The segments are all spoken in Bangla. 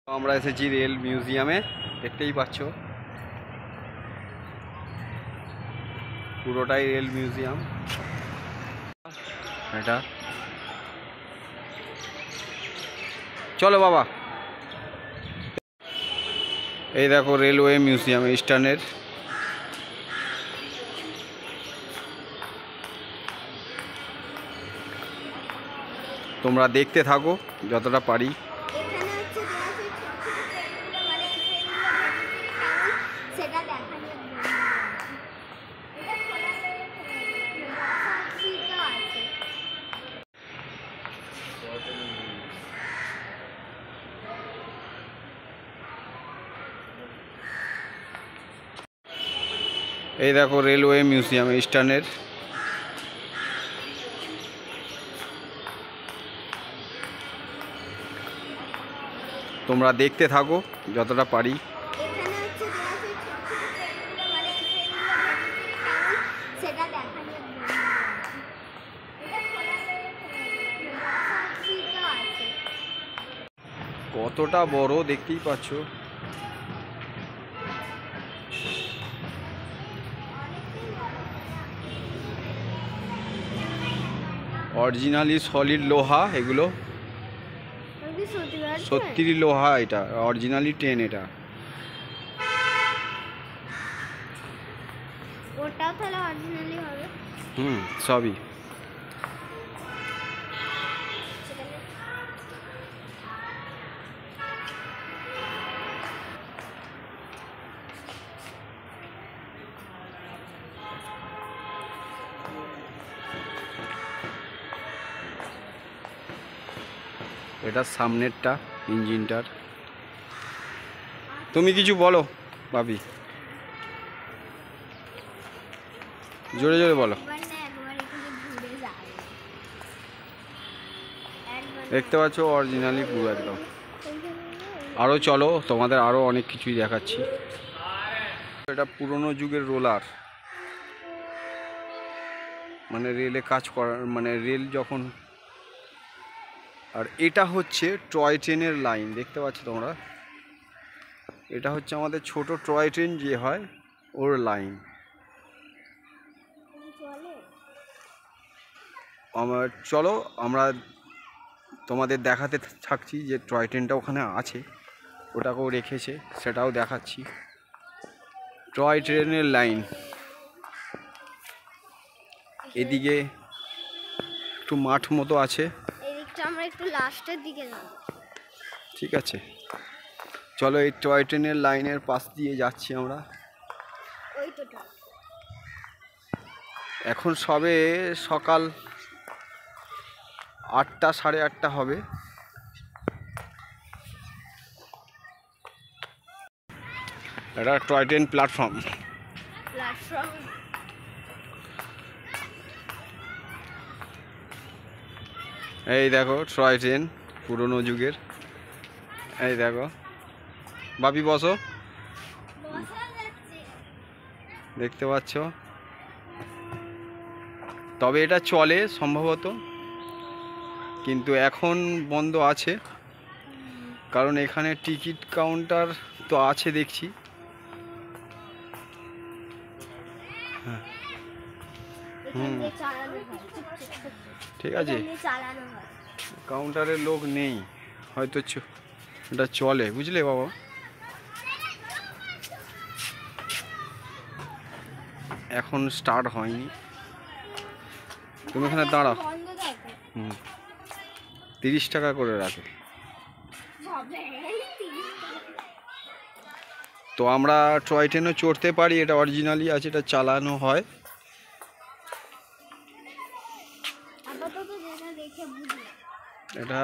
আমরা এসেছি রেল মিউজিয়ামে, দেখতেই পাচ্ছ পুরোটাই রেল মিউজিয়াম। এটা চলো বাবা, এই দেখো রেলওয়ে মিউজিয়াম ইস্টার্নের। তোমরা দেখতে থাকো যতটা পারি। এই দেখো রেলওয়ে মিউজিয়াম ইস্টার্নের। তোমরা দেখতে থাকো যতটা পারি। কতটা বড় দেখতেই পাচ্ছ। অরিজিনালি সলিড লোহা, এগুলো সত্যি লোহা, এটা অরিজিনালি ট্রেন। এটা ওটাও তাহলে অরিজিনালি হবে। সবই। এটা সামনেরটা ইঞ্জিনটার। তুমি কিছু বলো ভাবি, জোরে জোরে বলো। দেখতে পাচ্ছ অরিজিনালি পুরো একদম। আরও চলো, তোমাদের আরও অনেক কিছুই দেখাচ্ছি। এটা পুরনো যুগের রোলার, মানে রেলে কাজ করার, মানে রেল যখন। আর এটা হচ্ছে টয় ট্রেনের লাইন, দেখতে পাচ্ছ তোমরা। এটা হচ্ছে আমাদের ছোট টয় ট্রেন যে হয় ওর লাইন। চলো আমরা তোমাদের দেখাতে থাকছি যে টয় ট্রেনটা ওখানে আছে, ওটাকেও রেখেছে, সেটাও দেখাচ্ছি। টয় ট্রেনের লাইন এদিকে একটু মাঠ মতো আছে। আমরা একটু লাস্টের দিকে যাব। ঠিক আছে, চলো এই টয় ট্রেনের লাইনের পাশ দিয়ে যাচ্ছি আমরা। এখন সবে সকাল 8টা, সাড়ে 8টা হবে। এটা টয় ট্রেন প্ল্যাটফর্ম। এই দেখো টয় ট্রেন পুরনো যুগের। এই দেখো বাপি, বসো। দেখতে পাচ্ছ, তবে এটা চলে সম্ভবত, কিন্তু এখন বন্ধ আছে, কারণ এখানে টিকিট কাউন্টার তো আছে দেখছি। ঠিক আছে, কাউন্টারের লোক নেই হয়তো, এটা চলে, বুঝলে বাবা। এখন স্টার্ট হয়নি, তুমি এখানে দাঁড়াও। 30 টাকা করে রাখে। তো আমরা টয় ট্রেনও চড়তে পারি, এটা অরিজিনালি আছে, এটা চালানো হয়। এটা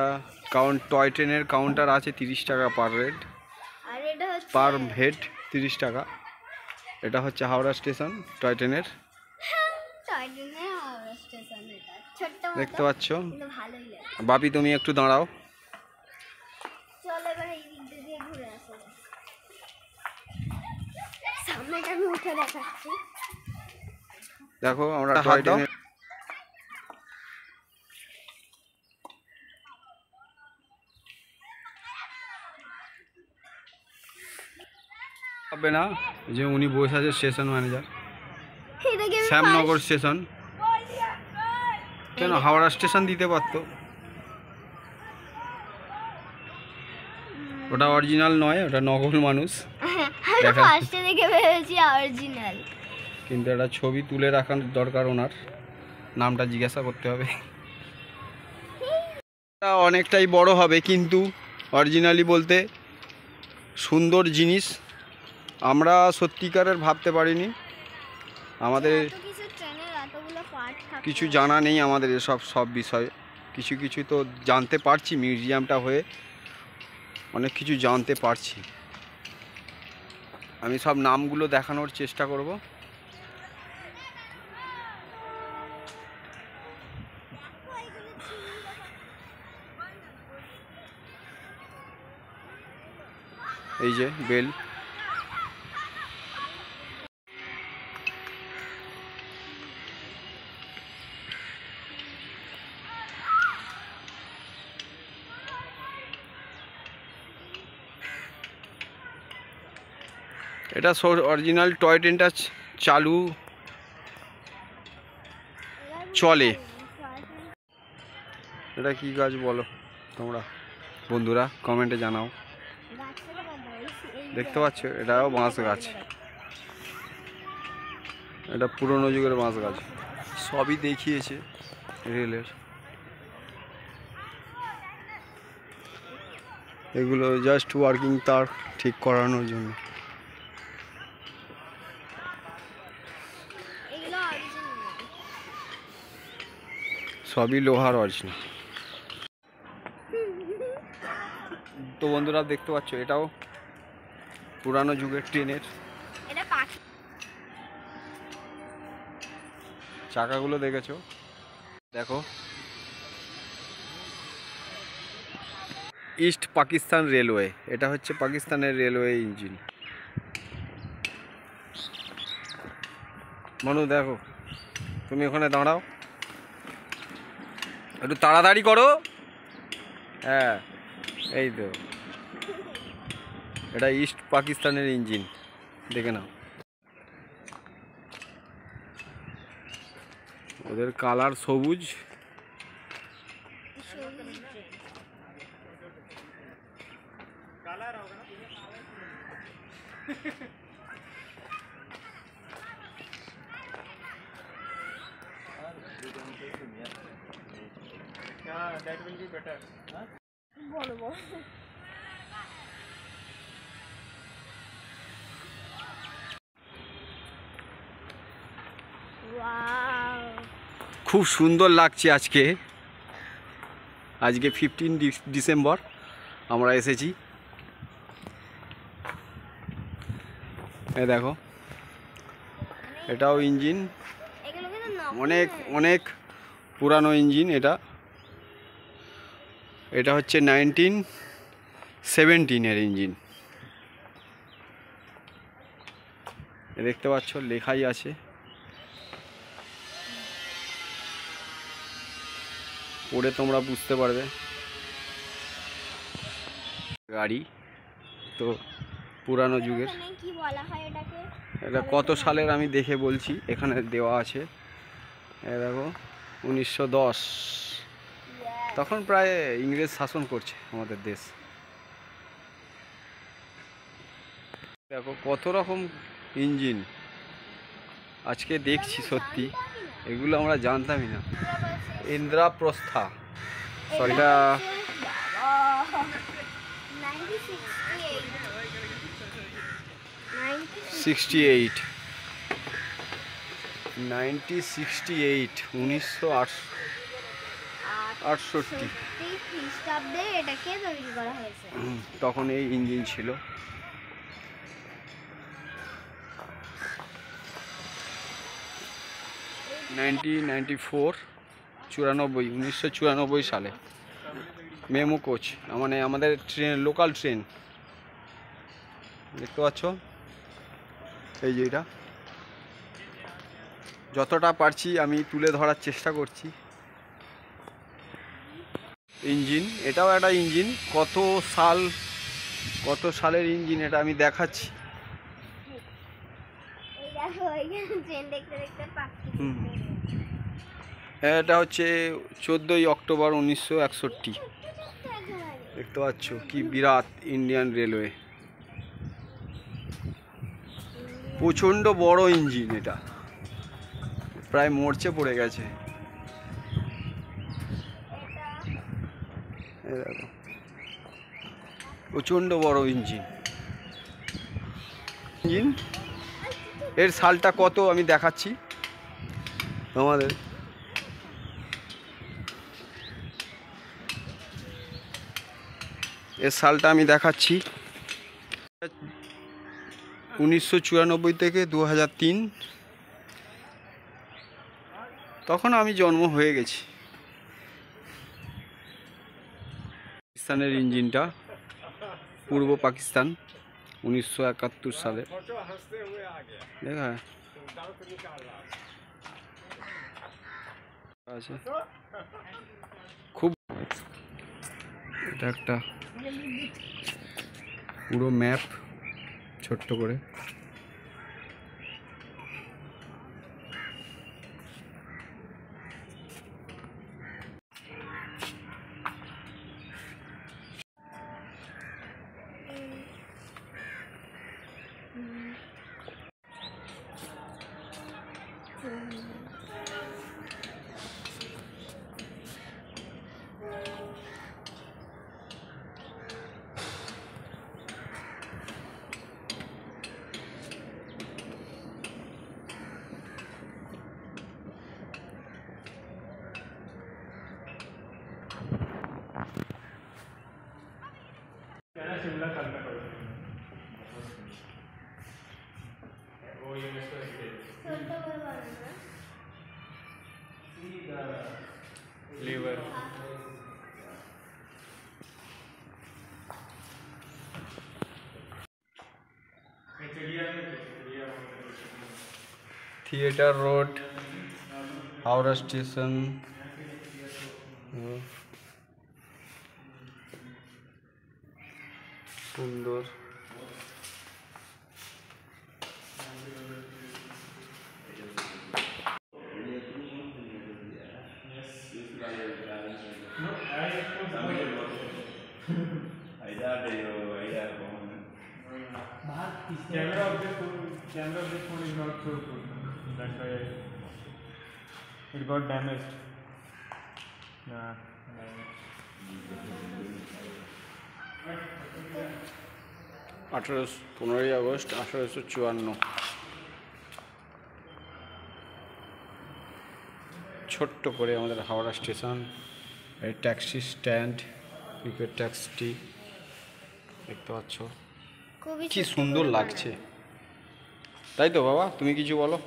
টয় ট্রেনের কাউন্টার আছে, 30 টাকা পার হেড, পার হেড 30 টাকা। এটা হচ্ছে হাওড়া স্টেশন টয় ট্রেনের, দেখতে পাচ্ছ। বাপি তুমি একটু দাঁড়াও। দেখো আমরা টয় ট্রেনের হবে না যে উনি বসে আছে স্টেশন ম্যানেজার, এটাকে আমি শ্যামনগর স্টেশন। কেন হাওড়া স্টেশন দিতে পারতো? ওটা অরিজিনাল নয়, ওটা নকল মানুষ। আমি দেখা- ফার্স্টে দেখে ভেবেছি অরিজিনাল। কিন্তু একটা ছবি তুলে রাখার দরকার ওনার, নামটা জিজ্ঞাসা করতে হবে। এটা অনেকটাই বড় হবে কিন্তু অরিজিনালি বলতে সুন্দর জিনিস আমরা সত্যিকারের ভাবতে পারিনি। আমাদের এত কিছু ট্রেনের এতগুলো পার্ট থাকে, কিছু জানা নেই আমাদের সব বিষয়ে। কিছু কিছু তো জানতে পারছি, মিউজিয়ামটা হয়ে অনেক কিছু জানতে পারছি। আমি সব নামগুলো দেখানোর চেষ্টা করব। এই যে বেল, এটা অরিজিনাল টয় ট্রেনটা চালু চলে। এটা কি গাছ বলো তোমরা বন্ধুরা, কমেন্টে জানাও। দেখতে পাচ্ছ এটাও বাঁশ গাছ, এটা পুরনো যুগের বাঁশ গাছ। সবই দেখিয়েছে রেলের। এগুলো জাস্ট ওয়ার্কিং তার ঠিক করানোর জন্য। এগুলো অরিজিনাল। সবই লোহার অরিজিনাল। তো বন্ধুরা দেখতে পাচ্ছ এটাও পুরানো যুগের ট্রেনের। এটা পাখি। চাকাগুলো দেখেছো, দেখো ইস্ট পাকিস্তান রেলওয়ে, এটা হচ্ছে পাকিস্তানের রেলওয়ে ইঞ্জিন। মনু দেখো, তুমি ওখানে দাঁড়াও, একটু তাড়াতাড়ি করো। হ্যাঁ এই তো, এটা ইস্ট পাকিস্তানের ইঞ্জিন, দেখে নাও। ওদের কালার সবুজ। বড় বড়। ওয়াও, খুব সুন্দর লাগছে আজকে। আজকে 15 ডিসেম্বর আমরা এসেছি। এই দেখো এটাও ইঞ্জিন, এগুলো কিন্তু নকল অনেক নয়। অনেক পুরানো ইঞ্জিন। এটা হচ্ছে 1917-এর ইঞ্জিন। দেখতে পাচ্ছ লেখাই আছে, পড়ে তোমরা বুঝতে পারবে। গাড়ি তো পুরানো যুগের। এখানে কি বলা হয় এটাকে? এটা কত সালের আমি দেখে বলছি, এখানে দেওয়া আছে। এই দেখো 1910, তখন প্রায় ইংরেজ শাসন করছে আমাদের দেশ। দেখো কত রকম ইঞ্জিন আজকে দেখছি, সত্যি এগুলো আমরা জানতামই না। ইন্দ্রাপ্রস্থা, সরি এটা 68 1968 খ্রিস্টাব্দে এটাকে তৈরি করা হয়েছে। তখন এই ইঞ্জিন ছিল। (1994) 1994 সালে মেমো কোচ, মানে আমাদের ট্রেন, লোকাল ট্রেন। দেখতে পাচ্ছ এই যে এটা, যতটা পারছি আমি তুলে ধরার চেষ্টা করছি। ইঞ্জিন, এটাও একটা ইঞ্জিন। কত সালের ইঞ্জিন এটা আমি দেখাচ্ছি। দেখো এখানে ট্রেন দেখতে দেখতে পাখি হুম। এটা হচ্ছে 14ই অক্টোবর 1961। দেখতে পাচ্ছ কি বিরাট ইন্ডিয়ান রেলওয়ে, প্রচণ্ড বড় ইঞ্জিন, এটা প্রায় মরচে পড়ে গেছে। এই দেখো, প্রচণ্ড বড় ইঞ্জিন। এর সালটা কত আমি দেখাচ্ছি আমাদের। এর সালটা আমি দেখাচ্ছি 1994 থেকে 2003। তখন আমি জন্ম হয়ে গেছি। পাকিস্তানের ইঞ্জিনটা, পূর্ব পাকিস্তান, 1971 সালে। দেখা আছে খুব। এটা একটা পুরো ম্যাপ ছোট্ট করে। लीवर थिएटर रोड, हावड़ा स्टेशन। सुंदर Camera of the phone is not so good. That's why it got damaged. Yeah. 15ই আগস্ট 1854। ছোট্ট করে আমাদের হাওড়া স্টেশন, এই ট্যাক্সি স্ট্যান্ড, ক্রিকেট ট্যাক্সি দেখতে পাচ্ছ, কি সুন্দর লাগছে। তাই তো বাবা, তুমি কিছু বলো।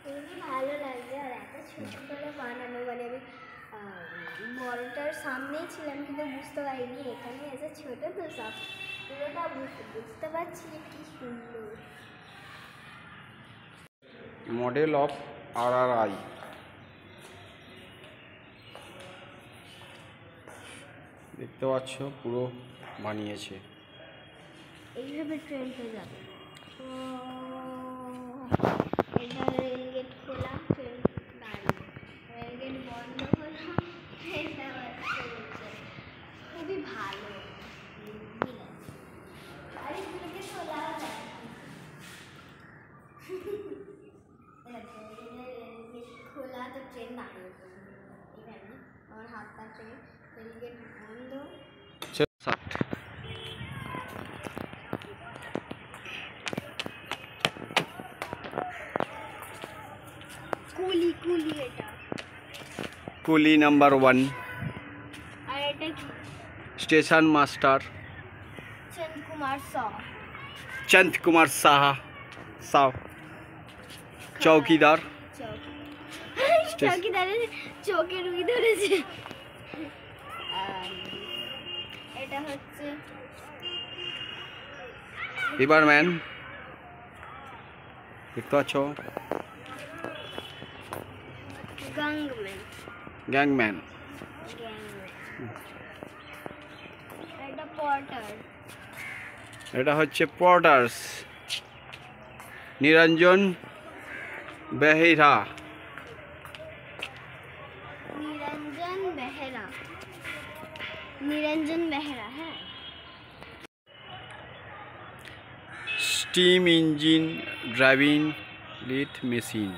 খুবই ভালো লাগছে। আর এত ছোট করে বানানো, মানে আমি বড়টার সামনেই ছিলাম কিন্তু বুঝতে পারিনি এখানে এসে ছোট তো সব পুরোটা বুঝতে পারছি যে কি সুন্দর। Model of RRI। দেখতে পাচ্ছ পুরো বানিয়েছে। এইভাবে ট্রেন হয়ে যাবে। এটা রেলগেট খোলা, ট্রেন দাঁড়িয়ে, রেলগেট বন্ধ হলো, ট্রেনটা চলছে। খুবই ভালো। বাড়িগুলোকে খোলা যায়। রেলগেট খোলা তো ট্রেন দাঁড়িয়ে এখানে আমার হাতটা ট্রেন, রেলগেট বন্ধ। কুলি এটা কুলি নাম্বার 1। আর এটা কি? Station master Chanda Kumar Saha. চৌকিদার। চৌকিদারের চোখে রুই ধরেছে। এটা হচ্ছে রিভারম্যান। দেখতে পাচ্ছ, গ্যাংম্যান। এটা পর্টার। এটা হচ্ছে পর্টার্স, নিরঞ্জন বেহেরা। নিরঞ্জন বেহেরা। নিরঞ্জন বেহেরা, হ্যাঁ। Steam engine driving Lyth machine.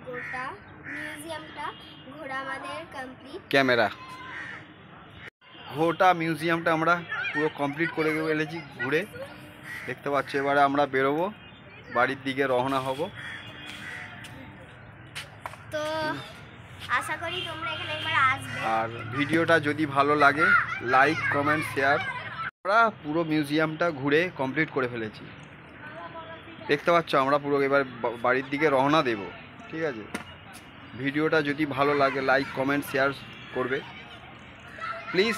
গোটা মিউজিয়ামটা ঘোরা আমাদের কমপ্লিট। ক্যামেরা। গোটা মিউজিয়ামটা আমরা পুরো কমপ্লিট করে ফেলেছি ঘুরে, দেখতে পাচ্ছ। এবারে আমরা বেরোবো, বাড়ির দিকে রওনা হব। তো আশা করি তোমরা এখানে একবার আসবে। আর ভিডিওটা যদি ভালো লাগে লাইক কমেন্ট শেয়ার। আমরা পুরো মিউজিয়ামটা ঘুরে কমপ্লিট করে ফেলেছি, দেখতে পাচ্ছ। আমরা পুরো এবার বাড়ির দিকে রওনা দেব, ঠিক আছে। ভিডিওটা যদি ভালো লাগে লাইক কমেন্ট শেয়ার করবে প্লিজ।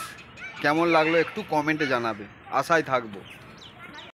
কেমন লাগলো একটু কমেন্টে জানাবে, আশায় থাকবো।